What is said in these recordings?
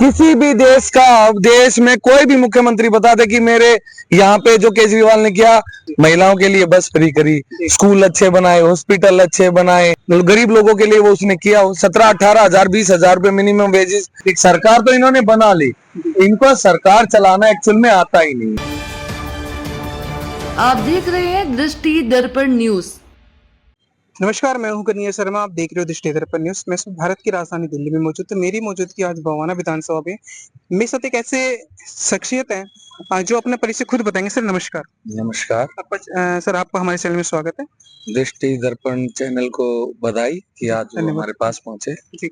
किसी भी देश में कोई भी मुख्यमंत्री बता दे कि मेरे यहाँ पे जो केजरीवाल ने किया, महिलाओं के लिए बस फ्री करी, स्कूल अच्छे बनाए, हॉस्पिटल अच्छे बनाए, गरीब लोगों के लिए वो उसने किया, 17-18 हजार 20 हजार रुपए मिनिमम वेजेस। सरकार तो इन्होंने बना ली, इनको सरकार चलाना एक्चुअल में आता ही नहीं। आप देख रहे हैं दृष्टि दर्पण न्यूज। नमस्कार, मैं हूं कन्हैया शर्मा। आप देख रहे हो दृष्टि दर्पण न्यूज। मैं भारत की राजधानी दिल्ली में मौजूद हूं। मेरी मौजूदगी आज बवाना विधानसभा में मेरे साथ एक ऐसे शख्सियत है जो अपना परिचय खुद बताएंगे। सर नमस्कार। नमस्कार सर, आपका हमारे चैनल में स्वागत है। दृष्टि दर्पण चैनल को बधाई कि आज वो हमारे पास पहुंचे। जी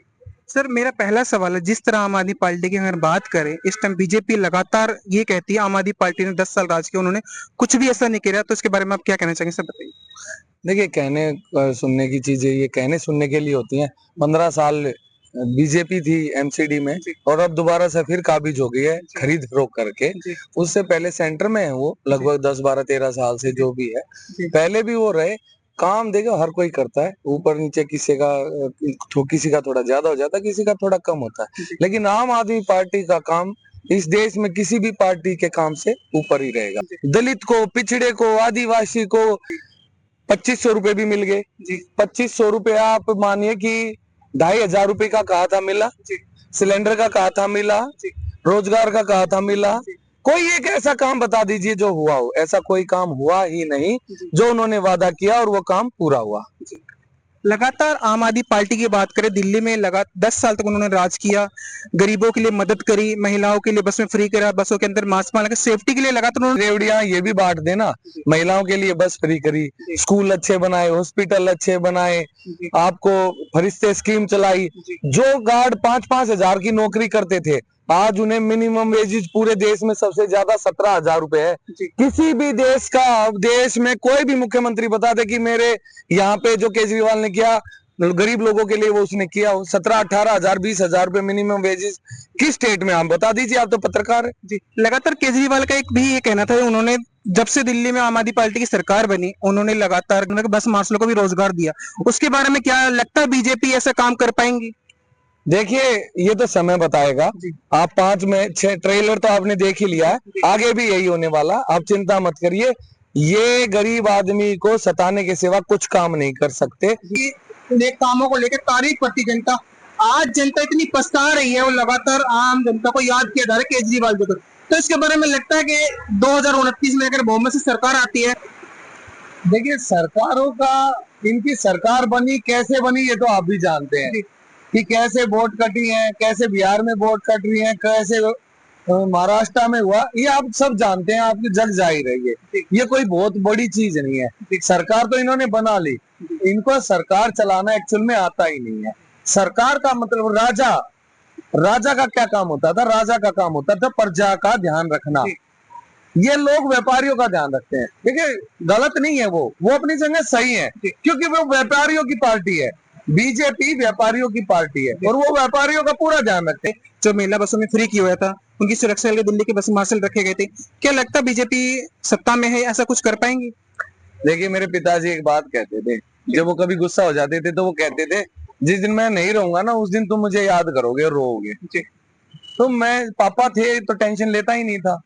सर, मेरा पहला सवाल है, जिस तरह आम आदमी पार्टी की अगर बात करें, इस टाइम बीजेपी लगातार ये कहती है आम आदमी पार्टी ने 10 साल राज किया, उन्होंने कुछ भी ऐसा नहीं किया, तो इसके बारे में आप क्या कहना चाहेंगे? सर बताइए। देखिए, कहने सुनने की चीजें ये कहने सुनने के लिए होती हैं। 15 साल बीजेपी थी एमसीडी में और अब दोबारा से फिर काबिज हो गई है खरीद फरोख्त करके। उससे पहले सेंटर में है वो लगभग 10-12-13 साल से जो भी है, पहले भी वो रहे। काम देखो हर कोई करता है, ऊपर नीचे किसी का थोड़ा ज्यादा हो जाता है, किसी का थोड़ा कम होता है, लेकिन आम आदमी पार्टी का काम इस देश में किसी भी पार्टी के काम से ऊपर ही रहेगा। दलित को, पिछड़े को, आदिवासी को 2500 रुपए भी मिल गए। 2500 रुपए आप मानिए कि 2500 रुपए का कहा था मिला, सिलेंडर का कहा था मिला, रोजगार का कहा था मिला। कोई एक ऐसा काम बता दीजिए जो हुआ हो। ऐसा कोई काम हुआ ही नहीं जो उन्होंने वादा किया और वो काम पूरा हुआ। लगातार आम आदमी पार्टी की बात करें, दिल्ली में लगातार 10 साल तक उन्होंने राज किया, गरीबों के लिए मदद करी, महिलाओं के लिए बस में फ्री करा, बसों के अंदर मास्क लगा, सेफ्टी के लिए लगातार उन्होंने रेवड़ियां ये भी बांट देना, महिलाओं के लिए बस फ्री करी, स्कूल अच्छे बनाए, हॉस्पिटल अच्छे बनाए, आपको फरिश्ते स्कीम चलाई। जो गार्ड 5-5 हजार की नौकरी करते थे, आज उन्हें मिनिमम वेजेस पूरे देश में सबसे ज्यादा 17 हजार रुपए है। किसी भी देश में कोई भी मुख्यमंत्री बता दे कि मेरे यहाँ पे जो केजरीवाल ने किया, गरीब लोगों के लिए वो उसने किया, 17-18 हजार 20 हजार रुपए मिनिमम वेजेस किस स्टेट में, आप बता दीजिए, आप तो पत्रकार है। जी, लगातार केजरीवाल का एक भी ये कहना था, उन्होंने जब से दिल्ली में आम आदमी पार्टी की सरकार बनी, उन्होंने लगातार बस मार्शलों को भी रोजगार दिया। उसके बारे में क्या लगता है, बीजेपी ऐसा काम कर पाएंगी? देखिए, ये तो समय बताएगा। आप 5 में 6 ट्रेलर तो आपने देख ही लिया है, आगे भी यही होने वाला, आप चिंता मत करिए। ये गरीब आदमी को सताने के सिवा कुछ काम नहीं कर सकते। कामों को लेकर तारीफ करती जनता, आज जनता इतनी पछता रही है, वो लगातार आम जनता को याद किया जा रहा है केजरीवाल को। तो इसके बारे में लगता है कि 2029 में अगर बहुमत से सरकार आती है। देखिए, सरकारों का, इनकी सरकार बनी कैसे बनी ये तो आप भी जानते हैं कि कैसे वोट कटी है, कैसे बिहार में वोट कट रही है, कैसे महाराष्ट्र में हुआ, ये आप सब जानते हैं, आपकी जग जाहिर है। ये कोई बहुत बड़ी चीज नहीं है। सरकार तो इन्होंने बना ली, इनको सरकार चलाना एक्चुअल में आता ही नहीं है। सरकार का मतलब राजा का क्या काम होता था? राजा का काम होता था प्रजा का ध्यान रखना। ये लोग व्यापारियों का ध्यान रखते हैं। देखिए, गलत नहीं है, वो अपनी जगह सही है, क्योंकि वो व्यापारियों की पार्टी है। बीजेपी व्यापारियों की पार्टी है और वो व्यापारियों का पूरा ध्यान रखते हैं। जो महिला बसों में फ्री किया हुआ था, उनकी सुरक्षा के लिए दिल्ली के बस मार्शल रखे गए थे। क्या लगता है बीजेपी सत्ता में है, ऐसा कुछ कर पाएंगे? देखिए, मेरे पिताजी एक बात कहते थे, जब वो कभी गुस्सा हो जाते थे तो वो कहते थे, जिस दिन मैं नहीं रहूंगा ना, उस दिन तुम मुझे याद करोगे और रोओगे। तो मैं, पापा थे तो टेंशन लेता ही नहीं था।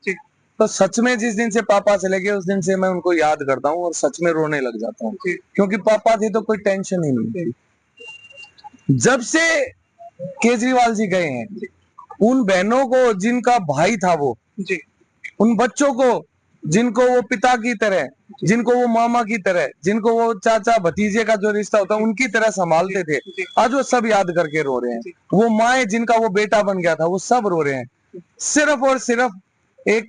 तो सच में जिस दिन से पापा चले गए, उस दिन से मैं उनको याद करता हूँ और सच में रोने लग जाता हूँ, क्योंकि पापा थे तो कोई टेंशन ही नहीं थी। जब से केजरीवाल जी गए हैं, उन बहनों को जिनका भाई था वो, उन बच्चों को जिनको वो पिता की तरह, जिनको वो मामा की तरह, जिनको वो चाचा भतीजे का जो रिश्ता होता है उनकी तरह संभालते थे, आज वो सब याद करके रो रहे हैं। वो माए जिनका वो बेटा बन गया था, वो सब रो रहे हैं। सिर्फ और सिर्फ एक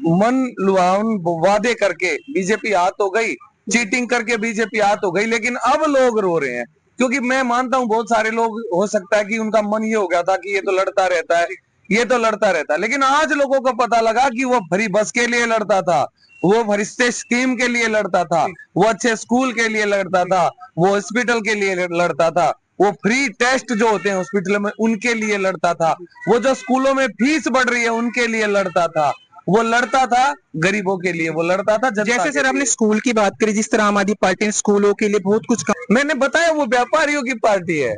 मन लुभावन वादे करके बीजेपी आ तो गई, चीटिंग करके बीजेपी आ तो गई, लेकिन अब लोग रो रहे हैं। क्योंकि मैं मानता हूं बहुत सारे लोग, हो सकता है कि उनका मन ये हो गया था कि ये तो लड़ता रहता है, ये तो लड़ता रहता है, लेकिन आज लोगों को पता लगा कि वो फ्री बस के लिए लड़ता था, वो फरिश्ते स्कीम के लिए लड़ता था, वो अच्छे स्कूल के लिए लड़ता था, वो हॉस्पिटल के लिए लड़ता था, वो फ्री टेस्ट जो होते हैं हॉस्पिटल में उनके लिए लड़ता था, वो जो स्कूलों में फीस बढ़ रही है उनके लिए लड़ता था, वो लड़ता था गरीबों के लिए, वो लड़ता था। जैसे सर आपने स्कूल की बात करी, जिस तरह आम आदमी पार्टी ने स्कूलों के लिए बहुत कुछ मैंने बताया वो व्यापारियों की पार्टी है।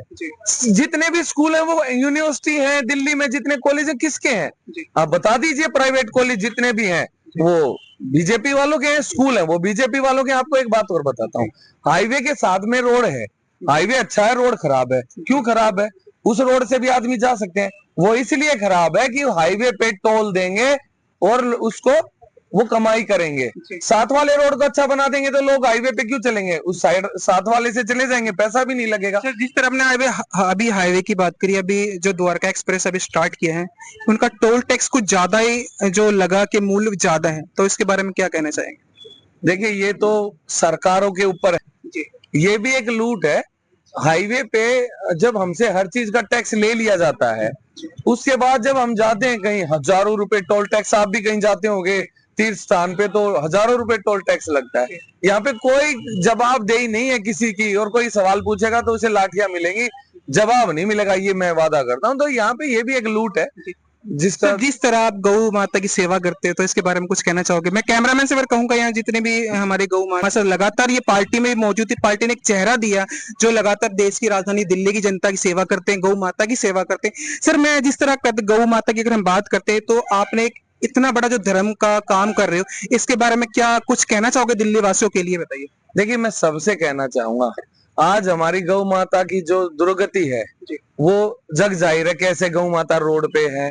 जितने भी स्कूल है वो यूनिवर्सिटी है, दिल्ली में जितने कॉलेज है किसके हैं? आप बता दीजिए। प्राइवेट कॉलेज जितने भी हैं वो बीजेपी वालों के हैं, स्कूल है वो बीजेपी वालों के। आपको एक बात और बताता हूँ, हाईवे के साथ में रोड है, हाईवे अच्छा है, रोड खराब है। क्यों खराब है? उस रोड से भी आदमी जा सकते हैं। वो इसलिए खराब है कि हाईवे पे टोल देंगे और उसको वो कमाई करेंगे। साथ वाले रोड को अच्छा बना देंगे तो लोग हाईवे पे क्यों चलेंगे? उस साइड साथ वाले से चले जाएंगे, पैसा भी नहीं लगेगा। सर, जिस तरह आपने अभी हाईवे की बात करी, अभी जो द्वारका एक्सप्रेस अभी स्टार्ट किया है, उनका टोल टैक्स कुछ ज्यादा ही जो लगा के मूल्य ज्यादा है, तो इसके बारे में क्या कहना चाहेंगे? देखिए, ये तो सरकारों के ऊपर है, ये भी एक लूट है। हाईवे पे जब हमसे हर चीज का टैक्स ले लिया जाता है, उसके बाद जब हम जाते हैं कहीं, हजारों रुपए टोल टैक्स, आप भी कहीं जाते होंगे तीर्थ स्थान पे तो हजारों रुपए टोल टैक्स लगता है। यहाँ पे कोई जवाबदेही नहीं है किसी की, और कोई सवाल पूछेगा तो उसे लाठियां मिलेंगी, जवाब नहीं मिलेगा, ये मैं वादा करता हूँ। तो यहाँ पे ये भी एक लूट है जिसका। जिस तरह आप गौ माता की सेवा करते हैं, तो इसके बारे में कुछ कहना चाहोगे? मैं कैमरामैन से फिर कहूंगा, यहाँ जितने भी हमारे गौ माता सर लगातार ये पार्टी में मौजूद थी, पार्टी ने एक चेहरा दिया जो लगातार देश की राजधानी दिल्ली की जनता की सेवा करते हैं, गौ माता की सेवा करते हैं। सर, मैं जिस तरह गौ माता की अगर हम बात करते हैं, तो आपने एक इतना बड़ा जो धर्म का काम कर रहे हो, इसके बारे में क्या कुछ कहना चाहोगे दिल्ली वासियों के लिए? बताइए। देखिए, मैं सबसे कहना चाहूंगा, आज हमारी गौ माता की जो दुर्गति है वो जग जाहिर है। कैसे गौ माता रोड पे है।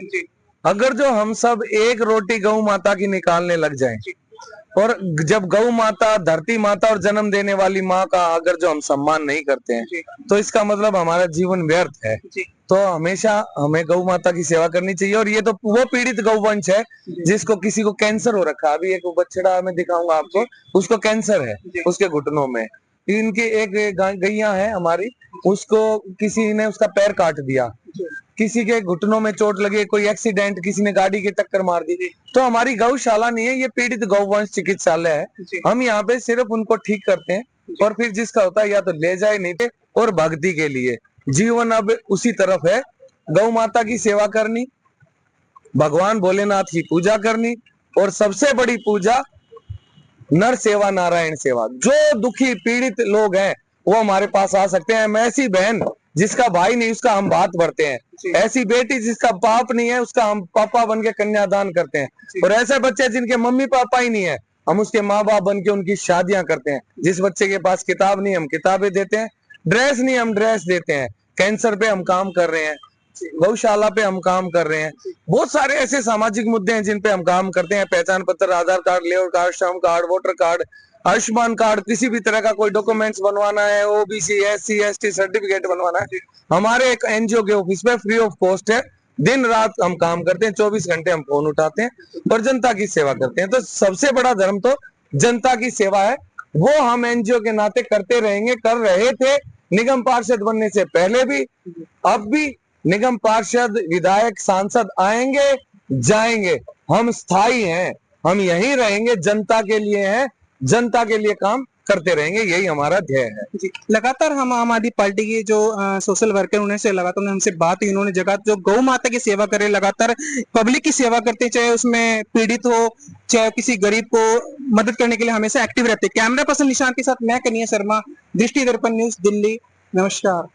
अगर जो हम सब एक रोटी गौ माता की निकालने लग जाएं, और जब गौ माता, धरती माता और जन्म देने वाली माँ का अगर जो हम सम्मान नहीं करते हैं, तो इसका मतलब हमारा जीवन व्यर्थ है। तो हमेशा हमें गौ माता की सेवा करनी चाहिए। और ये तो वो पीड़ित गौवंश है जिसको किसी को कैंसर हो रखा है। अभी एक बछड़ा मैं दिखाऊंगा आपको, उसको कैंसर है उसके घुटनों में। इनकी एक गैया है हमारी, उसको किसी ने उसका पैर काट दिया, किसी के घुटनों में चोट लगी, कोई एक्सीडेंट, किसी ने गाड़ी की टक्कर मार दी। तो हमारी गौशाला नहीं है, ये पीड़ित गौवंश चिकित्सालय है। हम यहाँ पे सिर्फ उनको ठीक करते हैं, और फिर जिसका होता है या तो ले जाए, नहीं थे। और भक्ति के लिए जीवन अब उसी तरफ है, गौ माता की सेवा करनी, भगवान भोलेनाथ की पूजा करनी, और सबसे बड़ी पूजा नर सेवा, नारायण सेवा। जो दुखी पीड़ित लोग हैं वो हमारे पास आ सकते हैं। हम ऐसी बहन जिसका भाई नहीं उसका हम बात भरते हैं, ऐसी बेटी जिसका बाप नहीं है उसका हम पापा बन के कन्यादान करते हैं, और ऐसे बच्चे जिनके मम्मी पापा ही नहीं है हम उसके माँ बाप बन के उनकी शादियां करते हैं। जिस बच्चे के पास किताब नहीं हम किताबें देते हैं, ड्रेस नहीं हम ड्रेस देते हैं। कैंसर पे हम काम कर रहे हैं, गौशाला पे हम काम कर रहे हैं। बहुत सारे ऐसे सामाजिक मुद्दे हैं जिन पे हम काम करते हैं। पहचान पत्र, आधार कार्ड, लेबर कार्ड, श्रम card, voter card, Ayushman card, किसी भी तरह का कोई डॉक्यूमेंट्स बनवाना है, ओबीसी, एससी, एसटी सर्टिफिकेट बनवाना है, हमारे एक एनजीओ के ऑफिस में फ्री ऑफ कॉस्ट है। दिन रात हम काम करते हैं, 24 घंटे हम फोन उठाते हैं और जनता की सेवा करते हैं। तो सबसे बड़ा धर्म तो जनता की सेवा है, वो हम एनजीओ के नाते करते रहेंगे, कर रहे थे निगम पार्षद बनने से पहले भी, अब भी। निगम पार्षद, विधायक, सांसद आएंगे जाएंगे, हम स्थायी हैं, हम यहीं रहेंगे, जनता के लिए हैं, जनता के लिए काम करते रहेंगे, यही हमारा ध्येय है। जी, लगातार हम आम आदमी पार्टी के जो सोशल वर्कर उन्हें से लगातार हमसे बात हुई, उन्होंने जगह जो गौ माता की सेवा करे, लगातार पब्लिक की सेवा करते, चाहे उसमें पीड़ित हो चाहे किसी गरीब को मदद करने के लिए हमेशा एक्टिव रहते। कैमरा पर्सन निशांत के साथ मैं कन्हैया शर्मा, दृष्टि दर्पण न्यूज, दिल्ली। नमस्कार।